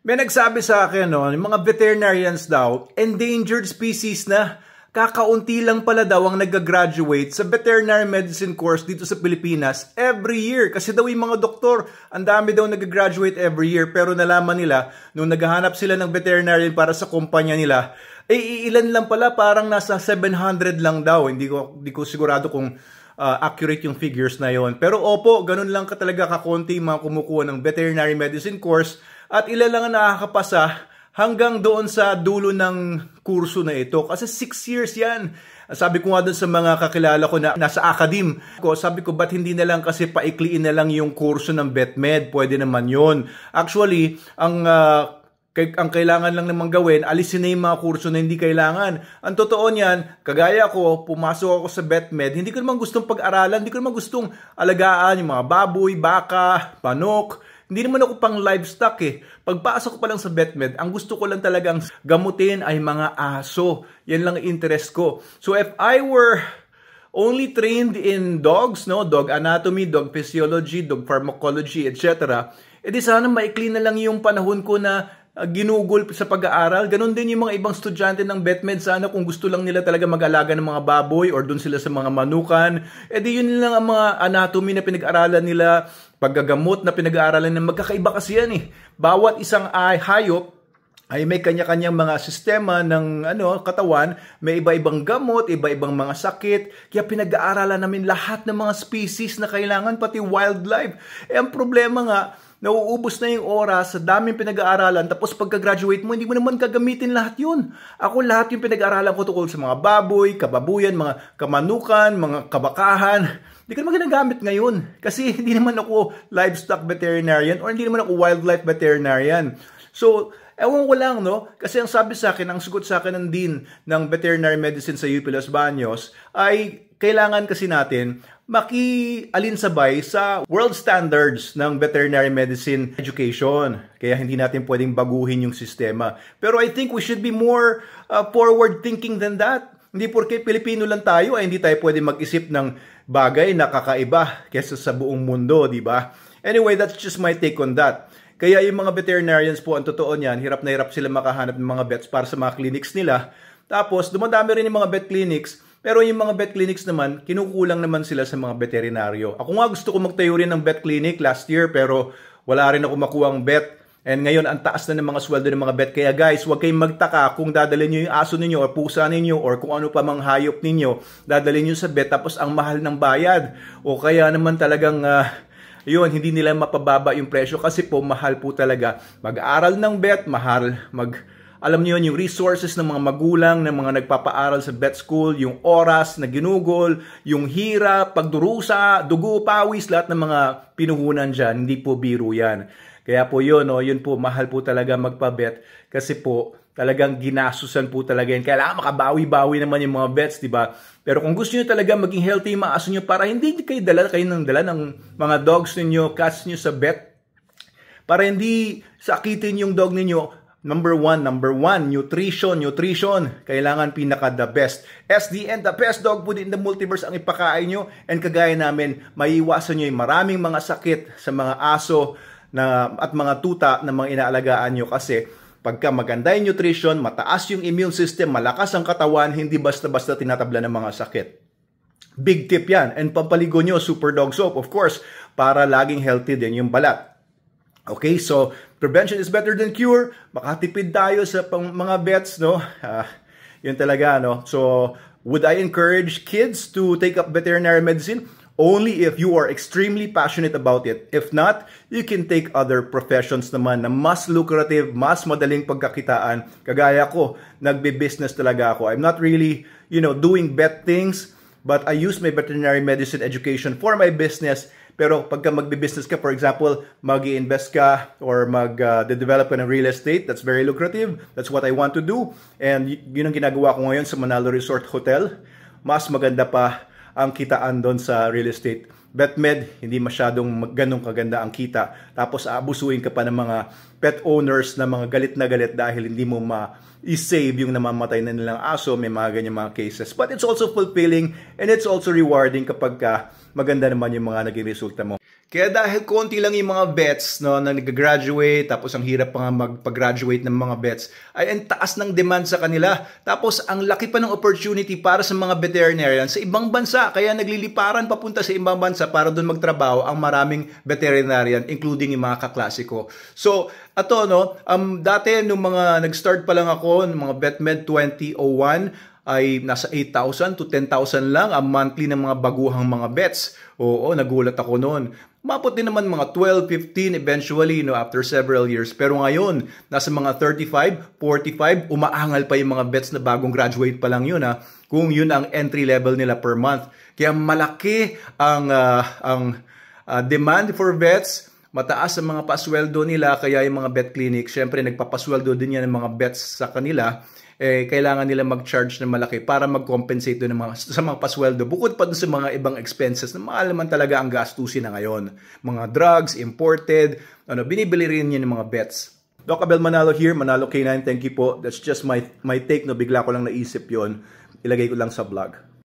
May nagsabi sa akin, no, yung mga veterinarians daw, endangered species na. Kakaunti lang pala daw ang nag-graduate sa veterinary medicine course dito sa Pilipinas every year. Kasi daw yung mga doktor, ang dami daw nag-graduate every year. Pero nalaman nila, nung naghahanap sila ng veterinarian para sa kumpanya nila, ilan lang pala, parang nasa 700 lang daw. Hindi ko sigurado kung accurate yung figures na yon. Pero opo, ganun lang talaga kakunti mga kumukuha ng veterinary medicine course. At ilan lang ang nakakapasa hanggang doon sa dulo ng kurso na ito. Kasi 6 years yan. Sabi ko nga doon sa mga kakilala ko na nasa academe, sabi ko, ba't hindi na lang kasi paikliin na lang yung kurso ng VetMed? Pwede naman yun. Actually, ang kailangan lang naman gawin, alisin na yung mga kurso na hindi kailangan. Ang totoo niyan, kagaya ko, pumasok ako sa VetMed, hindi ko naman gustong pag-aralan, hindi ko naman gustong alagaan yung mga baboy, baka, panok. Hindi naman ako pang livestock eh. Pagpasok ko pa lang sa VetMed, ang gusto ko lang talagang gamutin ay mga aso. Yan lang interest ko. So if I were only trained in dogs, no, dog anatomy, dog physiology, dog pharmacology, etc., edi sana maikli na lang yung panahon ko na ginugol sa pag-aaral. Ganon din yung mga ibang estudyante ng VetMed. Sana kung gusto lang nila talaga mag-alaga ng mga baboy or dun sila sa mga manukan, edi yun lang ang mga anatomy na pinag-aralan nila, paggagamot na pinag-aaralan na magkakaiba kasi yan eh. Bawat isang hayop ay may kanya-kanyang mga sistema ng katawan, may iba-ibang gamot, iba-ibang mga sakit. Kaya pinag-aaralan namin lahat ng mga species na kailangan, pati wildlife. Eh ang problema nga, nauubos na yung oras sa daming pinag-aaralan, tapos pagka-graduate mo, hindi mo naman gagamitin lahat yun. Ako lahat yung pinag-aaralan ko tungkol sa mga baboy, kababuyan, mga kamanukan, mga kabakahan. Hindi ko naman ginagamit ngayon. Kasi hindi naman ako livestock veterinarian or hindi naman ako wildlife veterinarian. So, ewan ko lang, no? Kasi ang sabi sa akin, ang sugot sa akin ng dean ng veterinary medicine sa UP Los Baños ay kailangan kasi natin makialinsabay sa world standards ng veterinary medicine education. Kaya hindi natin pwedeng baguhin yung sistema. Pero I think we should be more forward thinking than that. Hindi porke Pilipino lang tayo ay hindi tayo pwede mag-isip ng bagay na kakaiba kesa sa buong mundo, di ba? Anyway, that's just my take on that. Kaya yung mga veterinarians po, ang totoo niyan, hirap na hirap sila makahanap ng mga vets para sa mga clinics nila. Tapos, dumadami rin yung mga vet clinics. Pero yung mga vet clinics naman, kinukulang naman sila sa mga veterinaryo. Ako nga gusto ko magtayo rin ng vet clinic last year, pero wala rin ako makuhang vet. And ngayon, ang taas na ng mga sweldo ng mga vet. Kaya guys, huwag kayong magtaka kung dadalhin nyo yung aso ninyo o pusa ninyo or kung ano pa mang hayop ninyo, dadalhin nyo sa vet tapos ang mahal ng bayad. O kaya naman talagang yun, hindi nila mapababa yung presyo kasi po mahal po talaga. Mag-aaral ng vet, mahal. Alam niyo yun, yung resources ng mga magulang, ng mga nagpapaaral sa vet school, yung oras na ginugol, yung hirap, pagdurusa, dugo, pawis, lahat ng mga pinuhunan dyan, hindi po biro yan. Kaya po yun, yun po, mahal po talaga magpa-vet kasi po talagang ginasusan po talaga yan. Kailangan makabawi-bawi naman yung mga vets, di ba? Pero kung gusto niyo talaga maging healthy yung mga aso nyo para hindi kayo dala ng mga dogs ninyo, cats nyo sa vet, para hindi sakitin yung dog ninyo. Number one, nutrition. Kailangan pinaka the best. SDN, the best dog food in the multiverse ang ipakain nyo. And kagaya namin, maiiwasan nyo yung maraming mga sakit sa mga aso at mga tuta na mga inaalagaan nyo. Kasi pagka maganda yung nutrition, mataas yung immune system, malakas ang katawan, hindi basta-basta tinatabla ng mga sakit. Big tip yan. And pampaligo nyo, Super Dog Soap, of course, para laging healthy din yung balat. Okay, so prevention is better than cure. Makatipid tayo sa mga vets, no? Yun talaga, no? So, would I encourage kids to take up veterinary medicine? Only if you are extremely passionate about it. If not, you can take other professions naman na mas lucrative, mas madaling pagkakitaan. Kagaya ko, nagbe-business talaga ako. I'm not really, doing vet things, but I use my veterinary medicine education for my business. Pero pagka magbe-business ka, for example, mag-i-invest ka or mag-develop ka ng real estate, that's very lucrative. That's what I want to do. And yun ang ginagawa ko ngayon sa Manalo Resort Hotel. Mas maganda pa ang kitaan doon sa real estate. VetMed, hindi masyadong ganong kaganda ang kita. Tapos aabusuin ka pa ng mga pet owners na mga galit na galit dahil hindi mo i-save yung namamatay na nilang aso. May mga ganyan mga cases. But it's also fulfilling and it's also rewarding kapag maganda naman yung mga naging resulta mo. Kaya dahil konti lang yung mga vets no, na nag-graduate, tapos ang hirap pa nga magpag-graduate ng mga vets, ay ang taas ng demand sa kanila. Tapos ang laki pa ng opportunity para sa mga veterinarian sa ibang bansa. Kaya nagliliparan papunta sa ibang bansa para doon magtrabaho ang maraming veterinarian, including yung mga kaklasiko. So, ato, no, dati nung mga nag-start pa lang ako, ng mga VetMed 2001, ay nasa 8,000 to 10,000 lang ang monthly ng mga baguhang mga vets. Oo, nagulat ako noon. Mapot din naman mga 12, 15 eventually no, after several years. Pero ngayon, nasa mga 35, 45, umaangal pa yung mga vets na bagong graduate pa lang yun. Kung yun ang entry level nila per month. Kaya malaki ang demand for vets. Mataas ang mga pasweldo nila, kaya yung mga vet clinic, syempre nagpapasweldo din yan ng mga vets sa kanila. Kailangan nila mag-charge ng malaki para mag-compensate doon sa mga pasweldo. Bukod pa doon sa mga ibang expenses na mahal naman talaga ang gastusin na ngayon. Mga drugs, imported, binibili rin yun ng mga vets. Doc Abel Manalo here, Manalo K9, thank you po. That's just my take, no, bigla ko lang naisip yon. Ilagay ko lang sa vlog.